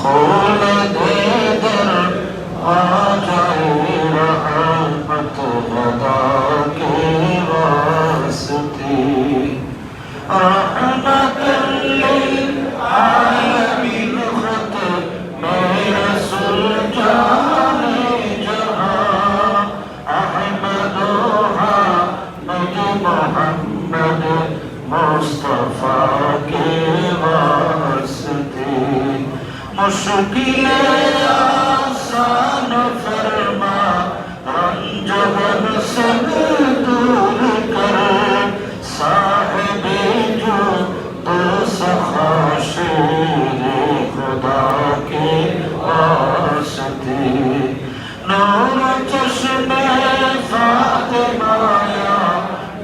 खोल दे दर आ जाए रहमत खुदा के वास्ते रहमत लिल आलमीन खत्म रसूल जाने जहां अहमद मोहम्मद मुस्तफा के वास्ते मुश्किल आसान फरमा रंजन सब दूर कर साहिबे जो दो सखा शेरे खुदा के वास्ते नूर चश्मे फातिमा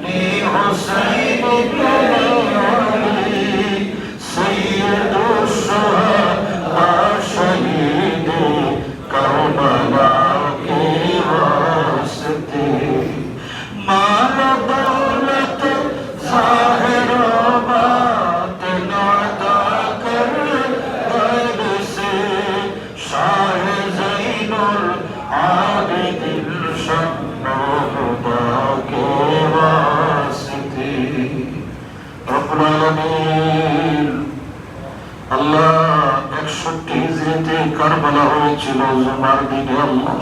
नी हुसैन के अली सैयद शुहदा शहीद करबला के वास्ते माल दौलत ज़ाहिर बातिन अता कर गैब से शाह ज़ैनुल आबिदीन शम्स हुदा के वास्ते रब्बुल आलमीन আল্লাহ 61 হিজরিতে কারবালা হয়েছিল জুমার দিনে আল্লাহ